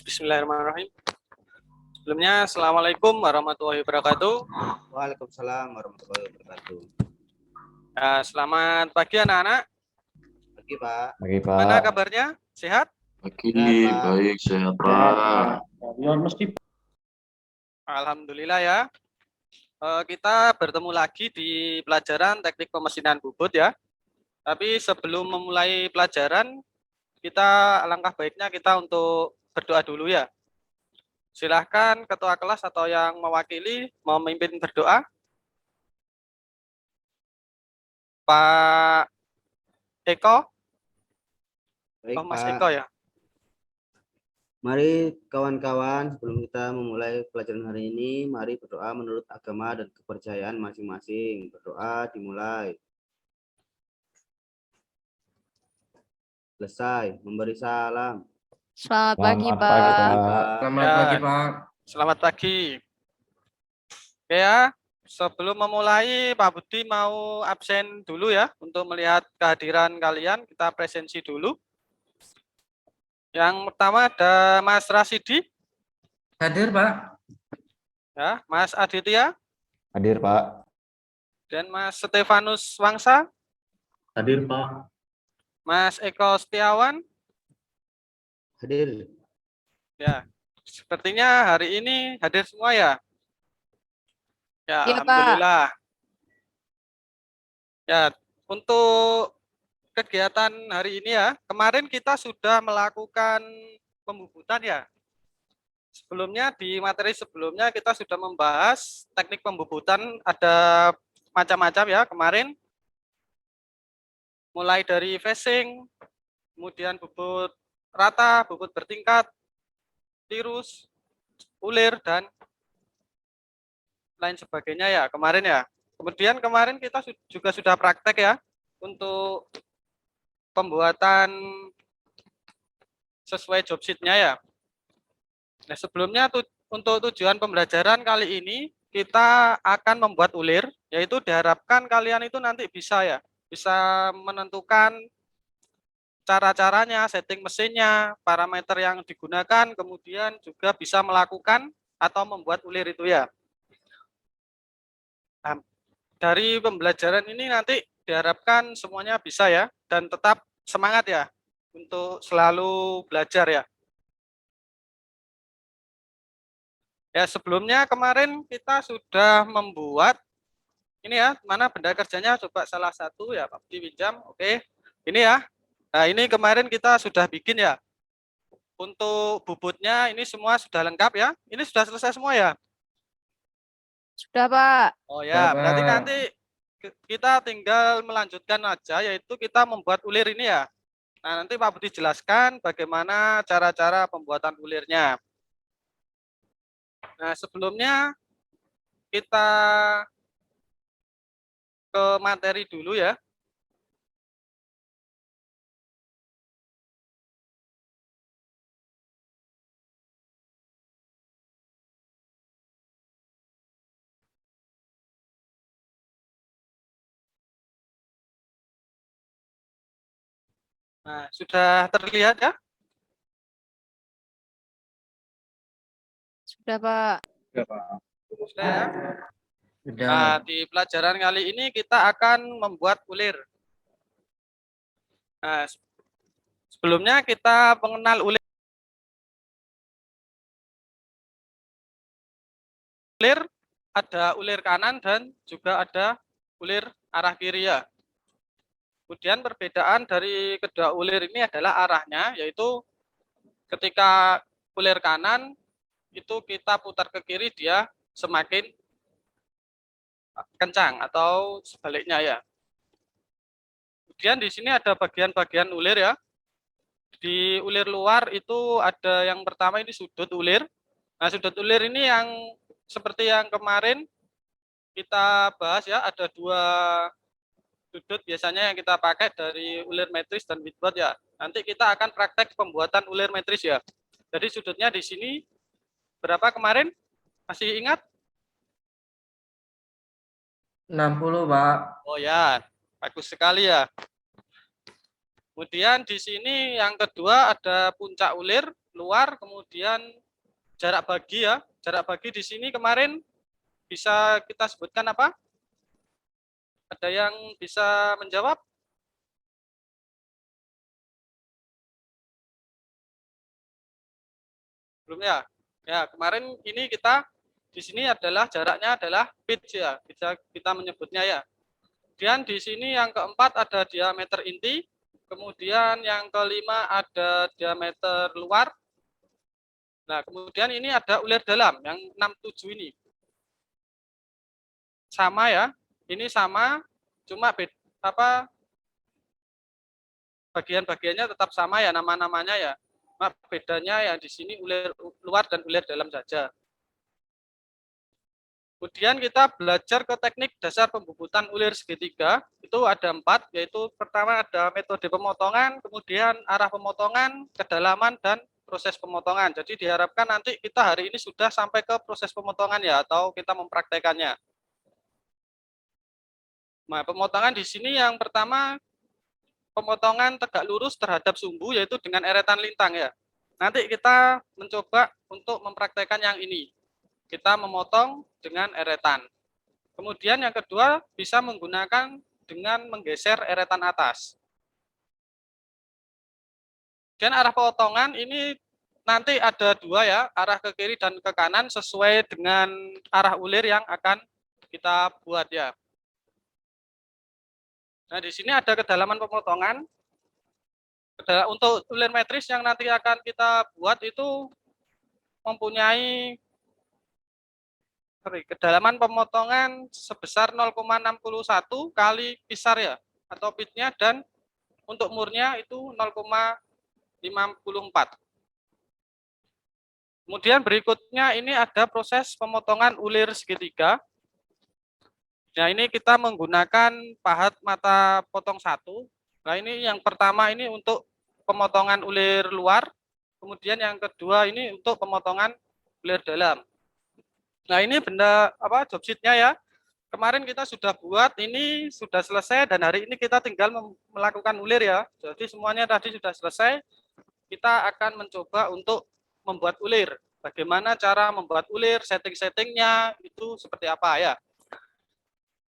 Bismillahirrahmanirrahim. Sebelumnya, Assalamualaikum warahmatullahi wabarakatuh. Waalaikumsalam warahmatullahi wabarakatuh. Selamat pagi anak-anak. Pagi Pak. Pagi, Pak. Gimana kabarnya? Sehat? Pagi, Sehat, Pak. baik, sehat, Pak. Alhamdulillah ya. Kita bertemu lagi di pelajaran teknik pemesinan bubut ya. Tapi sebelum memulai pelajaran, alangkah baiknya kita untuk berdoa dulu ya. Silahkan ketua kelas atau yang mewakili memimpin berdoa. Pak Eko. Baik, Mas Pak. Eko ya. Mari kawan-kawan, sebelum kita memulai pelajaran hari ini, mari berdoa menurut agama dan kepercayaan masing-masing. Berdoa dimulai. Selesai. Memberi salam. Selamat pagi, Selamat Pak. pagi, Pak. Selamat Ya. pagi, Pak. Selamat pagi. Oke ya, sebelum memulai Pak Budi mau absen dulu ya untuk melihat kehadiran kalian. Kita presensi dulu. Yang pertama ada Mas Rasidi, Hadir, Pak. ya, Mas Aditya, Hadir, Pak. dan Mas Stefanus Wangsa, Hadir, Pak. Mas Eko Setiawan. Hadir. Ya, sepertinya hari ini hadir semua ya. Ya, Iya, Pak. alhamdulillah. Ya, untuk kegiatan hari ini ya, kemarin kita sudah melakukan pembubutan ya. Sebelumnya di materi sebelumnya kita sudah membahas teknik pembubutan ada macam-macam ya kemarin. Mulai dari facing, kemudian bubut rata, bubut bertingkat, tirus, ulir, dan lain sebagainya ya kemarin ya. Kemudian kemarin kita juga sudah praktek ya untuk pembuatan sesuai job sheet-nya ya. Nah, sebelumnya untuk tujuan pembelajaran kali ini kita akan membuat ulir, yaitu diharapkan kalian itu nanti bisa menentukan cara-caranya, setting mesinnya, parameter yang digunakan, kemudian juga bisa melakukan atau membuat ulir itu ya. Nah, dari pembelajaran ini nanti diharapkan semuanya bisa ya, dan tetap semangat ya untuk selalu belajar ya. Ya, sebelumnya kemarin kita sudah membuat ini ya, mana benda kerjanya coba salah satu ya Pak Pinjam. Oke. Ini ya. Nah, ini kemarin kita sudah bikin ya. Untuk bubutnya ini semua sudah lengkap ya. Ini sudah selesai semua ya. Sudah, Pak. Oh ya, Sudah, berarti Pak. nanti kita tinggal melanjutkan aja, yaitu kita membuat ulir ini ya. Nah, nanti Pak Budi jelaskan bagaimana cara-cara pembuatan ulirnya. Nah, sebelumnya kita ke materi dulu ya. Nah, sudah terlihat ya? Sudah, Pak. Sudah ya? Sudah. Nah, di pelajaran kali ini kita akan membuat ulir. Nah, sebelumnya kita mengenal ulir. Ulir ada ulir kanan dan juga ada ulir arah kiri ya. Kemudian perbedaan dari kedua ulir ini adalah arahnya, yaitu ketika ulir kanan itu kita putar ke kiri dia semakin kencang atau sebaliknya ya. Kemudian di sini ada bagian-bagian ulir ya. Di ulir luar itu ada yang pertama ini sudut ulir. Nah, sudut ulir ini yang seperti yang kemarin kita bahas ya, ada dua sudut biasanya yang kita pakai dari ulir metris dan witbot ya. Nanti kita akan praktek pembuatan ulir metris ya. Jadi sudutnya di sini berapa kemarin? Masih ingat? 60, Pak. Oh ya, bagus sekali ya. Kemudian di sini yang kedua ada puncak ulir. luar, kemudian jarak bagi ya. Jarak bagi di sini kemarin bisa kita sebutkan apa? Ada yang bisa menjawab? Belum ya? Ya, kemarin ini kita di sini adalah jaraknya adalah pitch ya. Bisa kita menyebutnya ya. Kemudian di sini yang keempat ada diameter inti. Kemudian yang kelima ada diameter luar. Nah, kemudian ini ada ulir dalam yang 67 ini. Sama ya. Ini sama, cuma bagian-bagiannya tetap sama ya, nama-namanya ya. Nah, bedanya ya di sini ulir luar dan ulir dalam saja. Kemudian kita belajar ke teknik dasar pembubutan ulir segitiga. Itu ada 4, yaitu pertama ada metode pemotongan, kemudian arah pemotongan, kedalaman, dan proses pemotongan. Jadi diharapkan nanti kita hari ini sudah sampai ke proses pemotongan ya, atau kita mempraktekannya. Nah, pemotongan di sini yang pertama pemotongan tegak lurus terhadap sumbu, yaitu dengan eretan lintang ya. Nanti kita mencoba untuk mempraktekkan yang ini. Kita memotong dengan eretan. Kemudian yang kedua bisa menggunakan dengan menggeser eretan atas. Dan arah potongan ini nanti ada 2 ya, arah ke kiri dan ke kanan sesuai dengan arah ulir yang akan kita buat ya. Nah, di sini ada kedalaman pemotongan. Untuk ulir metris yang nanti akan kita buat itu mempunyai kedalaman pemotongan sebesar 0,61 kali pisar ya, atau pitnya, dan untuk murnya itu 0,54. Kemudian berikutnya ini ada proses pemotongan ulir segitiga. Nah, ini kita menggunakan pahat mata potong 1. Nah, ini yang pertama ini untuk pemotongan ulir luar, kemudian yang kedua ini untuk pemotongan ulir dalam. Nah, ini benda job sheet-nya ya. Kemarin kita sudah buat, ini sudah selesai, dan hari ini kita tinggal melakukan ulir ya. Jadi semuanya tadi sudah selesai. Kita akan mencoba untuk membuat ulir. Bagaimana cara membuat ulir, setting-settingnya itu seperti apa ya.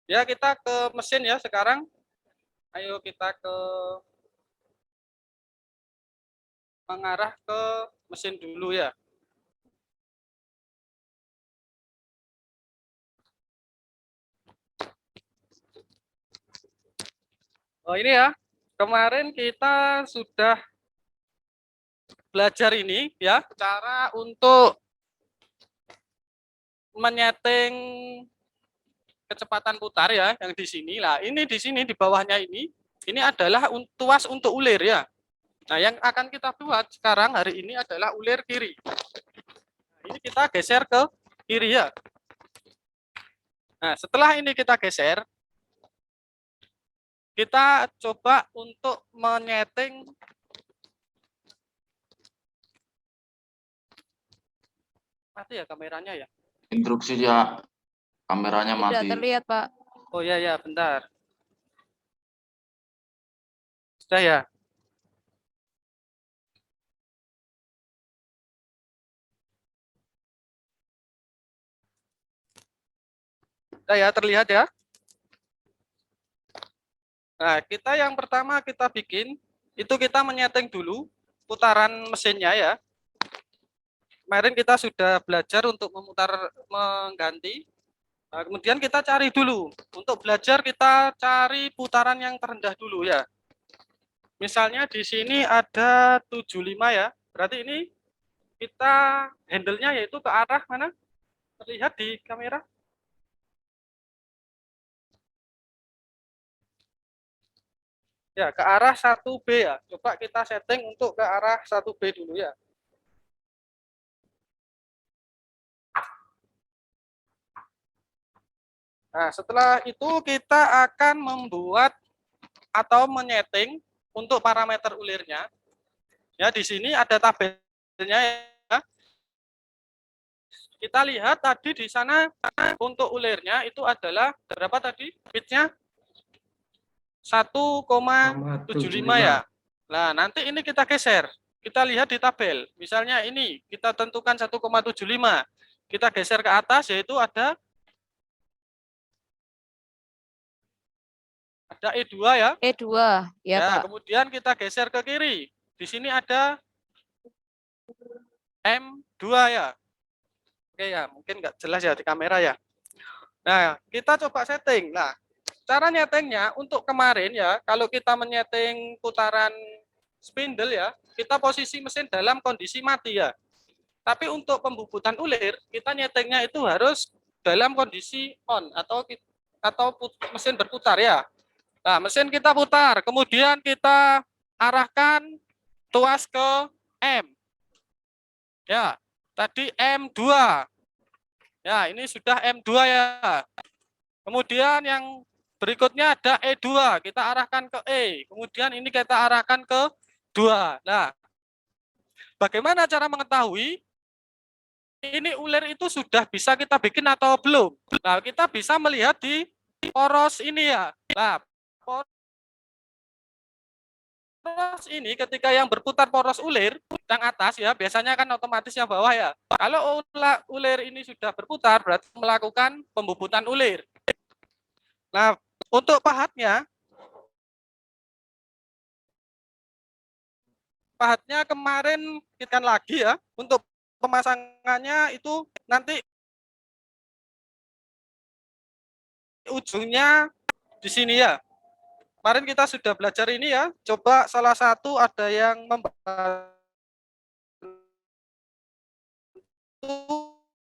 Ya, kita ke mesin ya sekarang. Ayo kita mengarah ke mesin dulu ya. Oh, ini ya. Kemarin kita sudah belajar ini ya, cara untuk menyeting kecepatan putar ya, yang di sini lah. Ini di sini di bawahnya ini adalah tuas untuk ulir ya. Nah, yang akan kita buat sekarang hari ini adalah ulir kiri. Nah, ini kita geser ke kiri ya. Nah, setelah ini kita geser, kita coba untuk menyeting mati ya kameranya ya. Instruksi ya, kameranya Tidak mati. terlihat, Pak. Oh ya, bentar. Sudah ya. Sudah ya, terlihat ya. Nah, kita yang pertama kita bikin, itu kita menyeting dulu putaran mesinnya ya. Kemarin kita sudah belajar untuk mengganti. Nah, kemudian kita cari dulu. Untuk belajar kita cari putaran yang terendah dulu ya. Misalnya di sini ada 75 ya. Berarti ini kita handle-nya yaitu ke arah mana? Terlihat di kamera? Ya, ke arah 1B ya. Coba kita setting untuk ke arah 1B dulu ya. Nah, setelah itu kita akan membuat atau menyeting untuk parameter ulirnya. Ya, di sini ada tabelnya ya. Kita lihat tadi di sana untuk ulirnya itu adalah berapa tadi? Pitch-nya 1,75 ya. Nah, nanti ini kita geser kita lihat di tabel. Misalnya ini kita tentukan 1,75. Kita geser ke atas yaitu ada E2 ya. E2. Ya, Ya, Pak. kemudian kita geser ke kiri. Di sini ada M2 ya. Oke ya, mungkin nggak jelas ya di kamera ya. Nah, kita coba setting. Nah, cara nyetingnya untuk kemarin ya, kalau kita menyeting putaran spindle ya, kita posisi mesin dalam kondisi mati ya. Tapi untuk pembubutan ulir, kita nyetingnya itu harus dalam kondisi on atau mesin berputar ya. Nah, mesin kita putar, kemudian kita arahkan tuas ke M. Ya, tadi M2. Ya, ini sudah M2 ya. Kemudian yang berikutnya ada E2, kita arahkan ke E. Kemudian ini kita arahkan ke 2. Nah, bagaimana cara mengetahui ini ulir itu sudah bisa kita bikin atau belum? Nah, kita bisa melihat di poros ini ya. Nah, poros ini ketika yang berputar poros ulir yang atas ya, biasanya kan otomatis yang bawah ya. Kalau ulir ini sudah berputar berarti melakukan pembubutan ulir. Nah, untuk pahatnya kemarin kita lagi ya. Untuk pemasangannya itu nanti ujungnya di sini ya. Kemarin kita sudah belajar ini ya. Coba salah satu ada yang membantu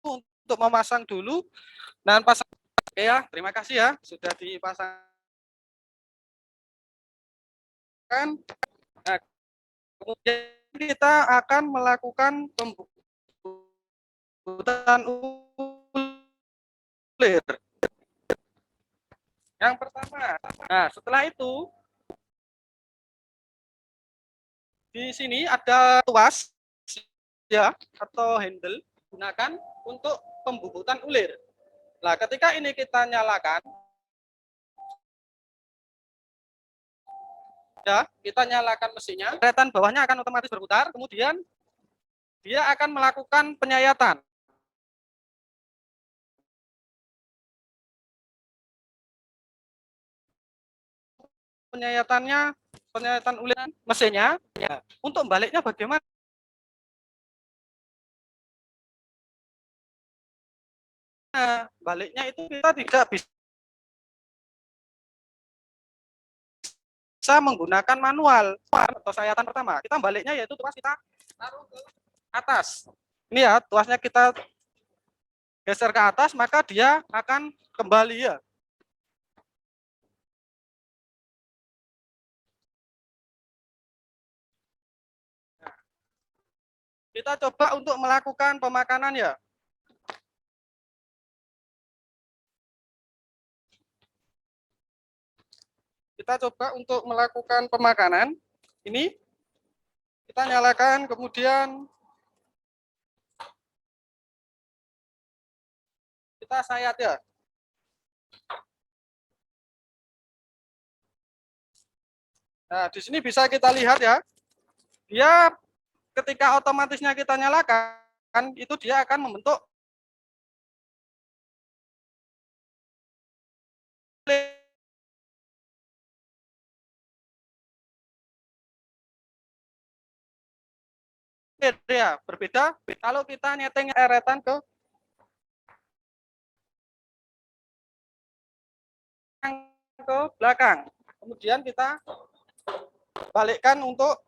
untuk memasang dulu dan pasang. Oke ya, terima kasih ya sudah dipasangkan. Nah, kemudian kita akan melakukan pembubutan ulir. Yang pertama, nah setelah itu di sini ada tuas ya atau handle gunakan untuk pembubutan ulir. Nah, ketika ini kita nyalakan ya, kita nyalakan mesinnya, deretan bawahnya akan otomatis berputar, kemudian dia akan melakukan penyayatan. Penyayatan ulir mesinnya. Ya. Untuk baliknya bagaimana? Baliknya itu kita tidak bisa menggunakan manual atau sayatan pertama. Kita baliknya yaitu tuas kita taruh ke atas. Ini ya, tuasnya kita geser ke atas, maka dia akan kembali ya. Kita coba untuk melakukan pemakanan ya. Kita coba untuk melakukan pemakanan. Ini kita nyalakan, kemudian kita sayat ya. Nah, di sini bisa kita lihat ya. Dia ketika otomatisnya kita nyalakan, itu dia akan membentuk ya. Berbeda kalau kita nyeting eretan ke belakang. Kemudian kita balikkan untuk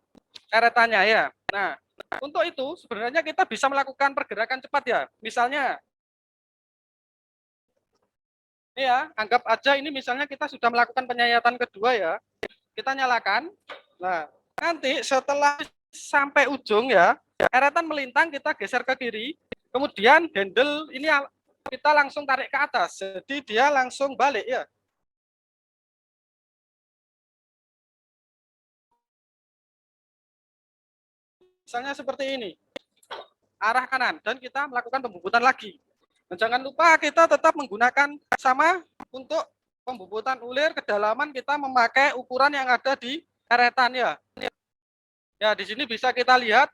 eretannya ya. Nah, untuk itu sebenarnya kita bisa melakukan pergerakan cepat ya. Misalnya, ini ya, anggap aja ini misalnya kita sudah melakukan penyayatan kedua ya. Kita nyalakan. Nah, nanti setelah sampai ujung ya, eretan melintang kita geser ke kiri. Kemudian handle ini kita langsung tarik ke atas. Jadi dia langsung balik ya. Misalnya seperti ini, arah kanan, dan kita melakukan pembubutan lagi. Dan jangan lupa kita tetap menggunakan sama untuk pembubutan ulir kedalaman kita memakai ukuran yang ada di eretan ya. Ya, di sini bisa kita lihat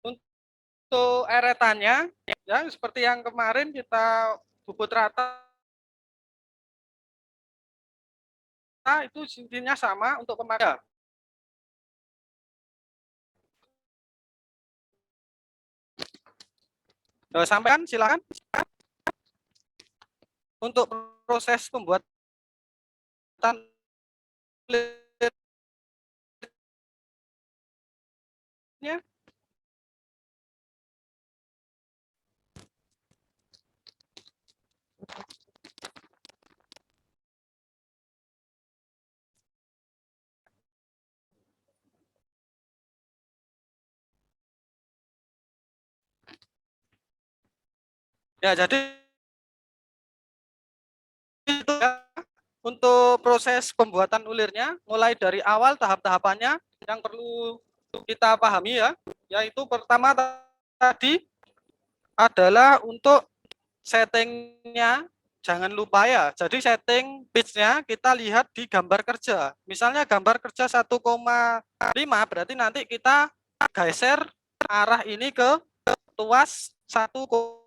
untuk eretannya, ya seperti yang kemarin kita bubut rata, itu intinya sama untuk pemakaian. Sampaikan silakan untuk proses pembuatan ulirnya. Ya, jadi itu ya, untuk proses pembuatan ulirnya, mulai dari awal tahap-tahapannya yang perlu kita pahami ya, yaitu pertama tadi adalah untuk settingnya, jangan lupa ya. Jadi setting pitch-nya kita lihat di gambar kerja. Misalnya gambar kerja 1,5 berarti nanti kita geser arah ini ke tuas 1,5.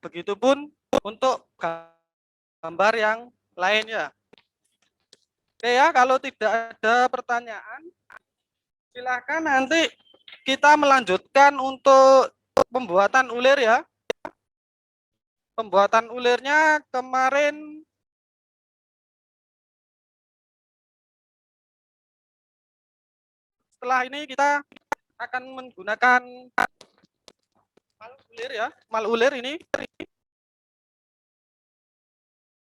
Begitupun untuk gambar yang lainnya. Oke ya, kalau tidak ada pertanyaan, silakan nanti kita melanjutkan untuk pembuatan ulir ya. Pembuatan ulirnya kemarin setelah ini kita akan menggunakan mal ulir ya, mal ulir ini.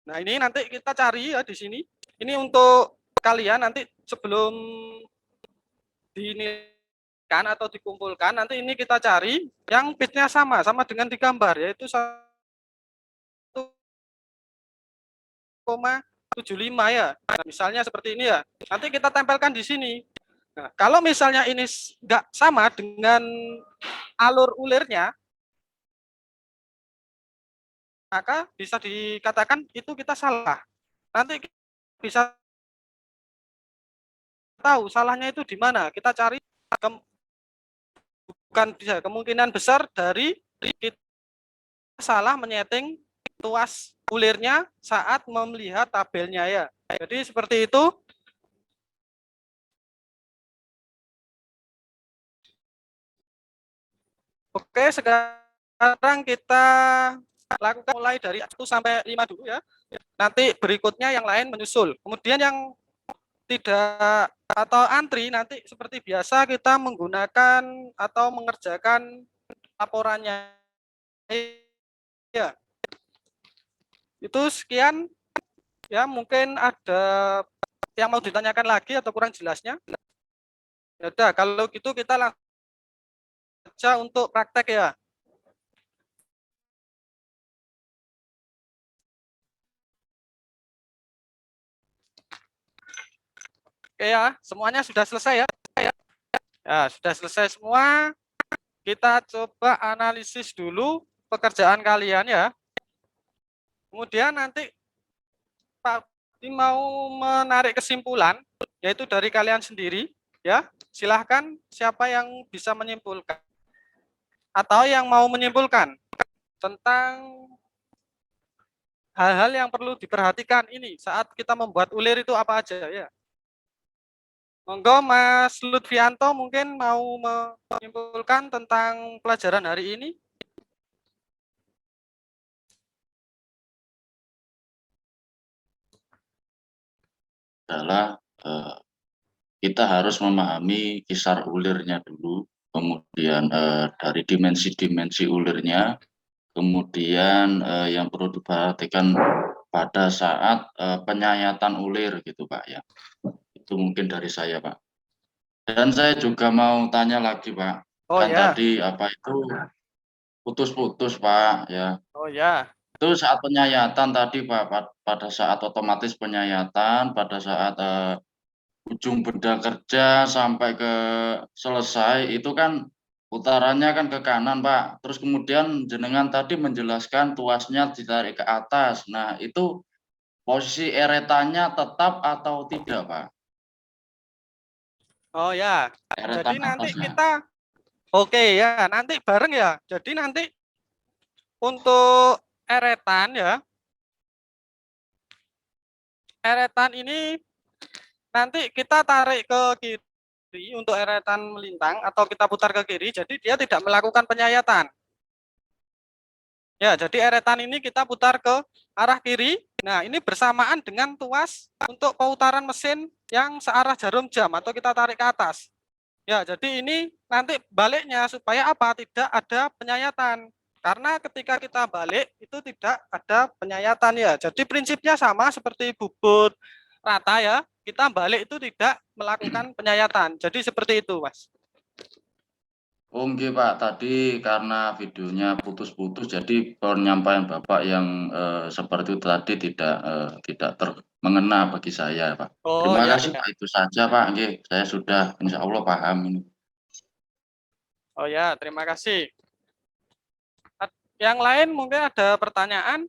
Nah, ini nanti kita cari ya di sini. Ini untuk kalian nanti sebelum dinilaikan atau dikumpulkan, nanti ini kita cari yang pitch-nya sama dengan di gambar, yaitu 1,75 ya. Nah, misalnya seperti ini ya. Nanti kita tempelkan di sini. Nah, kalau misalnya ini nggak sama dengan alur ulirnya, maka bisa dikatakan itu kita salah. Nanti bisa tahu salahnya itu di mana. Kita cari bukan bisa, kemungkinan besar dari kita salah menyeting tuas ulirnya saat melihat tabelnya ya. Jadi seperti itu. Oke, sekarang kita lakukan mulai dari 1 sampai 5 dulu ya. Nanti berikutnya yang lain menyusul. Kemudian yang tidak atau antri nanti seperti biasa kita menggunakan atau mengerjakan laporannya. Ya. Itu sekian ya, mungkin ada yang mau ditanyakan lagi atau kurang jelasnya. Ya udah, kalau gitu kita langsung saja untuk praktek ya. Oke ya, semuanya sudah selesai ya. Ya, sudah selesai semua. Kita coba analisis dulu pekerjaan kalian ya. Kemudian nanti Pak mau menarik kesimpulan, yaitu dari kalian sendiri ya. Silahkan siapa yang bisa menyimpulkan atau yang mau menyimpulkan tentang hal-hal yang perlu diperhatikan ini saat kita membuat ulir itu apa aja ya. Monggo Mas Lutfianto mungkin mau menyimpulkan tentang pelajaran hari ini. Adalah kita harus memahami kisar ulirnya dulu, kemudian dari dimensi-dimensi ulirnya, kemudian yang perlu diperhatikan pada saat penyayatan ulir gitu Pak ya. Itu mungkin dari saya Pak. Dan saya juga mau tanya lagi Pak. Oh Kan ya. tadi apa itu putus-putus Pak ya. Oh ya. Itu saat penyayatan tadi Pak, pada saat otomatis penyayatan, pada saat ujung benda kerja sampai ke selesai itu kan putarannya kan ke kanan Pak. Terus kemudian jenengan tadi menjelaskan tuasnya ditarik ke atas. Nah itu posisi eretannya tetap atau tidak Pak? Oh ya. Eretan Jadi nanti atasnya. kita oke ya, nanti bareng ya. Jadi nanti untuk eretan ya. Eretan ini nanti kita tarik ke kiri untuk eretan melintang atau kita putar ke kiri. Jadi dia tidak melakukan penyayatan. Ya, jadi eretan ini kita putar ke arah kiri. Nah, ini bersamaan dengan tuas untuk peutaran mesin yang searah jarum jam atau kita tarik ke atas. Ya, jadi ini nanti baliknya supaya apa? Tidak ada penyayatan. Karena ketika kita balik itu tidak ada penyayatan ya. Jadi prinsipnya sama seperti bubut rata ya. Kita balik itu tidak melakukan penyayatan. Jadi seperti itu, Mas. Oh, nggih, Pak. Tadi karena videonya putus-putus, jadi penyampaian Bapak yang seperti itu tadi tidak mengena bagi saya, Pak. Oh Terima ya, kasih, ya. Pak. Itu saja, Pak. Nggih, saya sudah insya Allah paham ini. Oh ya, terima kasih. Yang lain mungkin ada pertanyaan?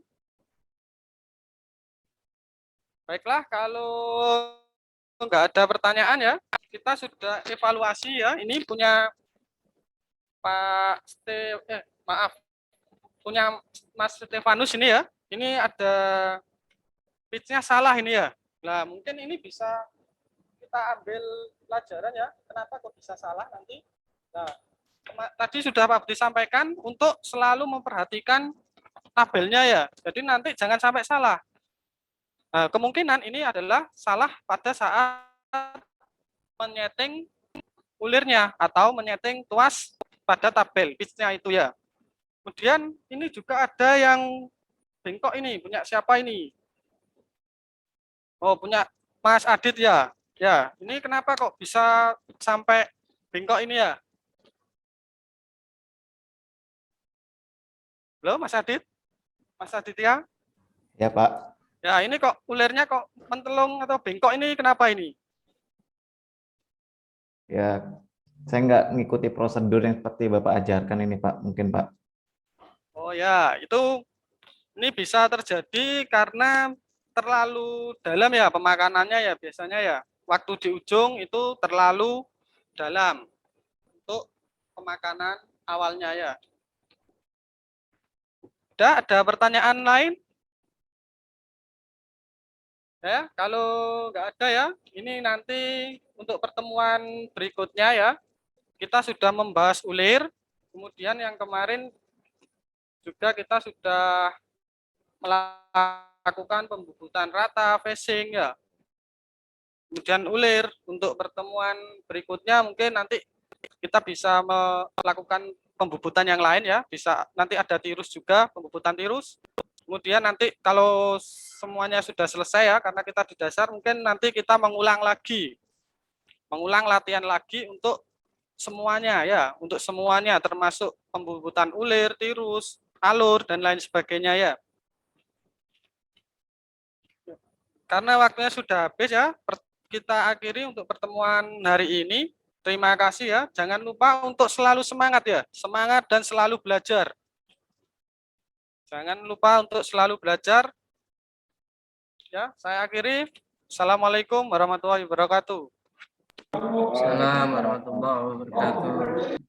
Baiklah, kalau nggak ada pertanyaan ya, kita sudah evaluasi ya. Ini punya maaf, punya Mas Stefanus ini ya. Ini ada pitch-nya salah ini ya. Nah, mungkin ini bisa kita ambil pelajaran ya. Kenapa kok bisa salah nanti? Nah, tadi sudah Pak Budi sampaikan untuk selalu memperhatikan tabelnya ya. Jadi nanti jangan sampai salah. Nah, kemungkinan ini adalah salah pada saat menyeting ulirnya atau menyeting tuas pada tabel pitch-nya itu ya. Kemudian ini juga ada yang bengkok ini, punya siapa ini? Oh, punya Mas Adit ya. Ya, ini kenapa kok bisa sampai bengkok ini ya? Halo, Mas Adit? Mas Adit ya? Ya, Pak. Ya, ini kok ulirnya kok mentelung atau bengkok ini kenapa ini? Ya, saya nggak ngikuti prosedur yang seperti Bapak ajarkan ini, Pak. Mungkin, Pak. Oh ya, itu ini bisa terjadi karena terlalu dalam ya pemakanannya ya biasanya ya. Waktu di ujung itu terlalu dalam untuk pemakanan awalnya ya. Ada pertanyaan lain? Ya, kalau nggak ada ya, ini nanti untuk pertemuan berikutnya ya, kita sudah membahas ulir, kemudian yang kemarin juga kita sudah melakukan pembubutan rata, facing ya, kemudian ulir. Untuk pertemuan berikutnya mungkin nanti kita bisa melakukan pembubutan yang lain ya, bisa nanti ada tirus juga, pembubutan tirus. Kemudian nanti kalau semuanya sudah selesai ya, karena kita di dasar mungkin nanti kita mengulang latihan lagi untuk semuanya ya, untuk semuanya termasuk pembubutan ulir, tirus, alur dan lain sebagainya ya. Karena waktunya sudah habis ya, kita akhiri untuk pertemuan hari ini. Terima kasih ya. Jangan lupa untuk selalu semangat ya, semangat dan selalu belajar. Jangan lupa untuk selalu belajar. Ya, saya akhiri. Assalamualaikum warahmatullahi wabarakatuh. Assalamualaikum warahmatullahi wabarakatuh.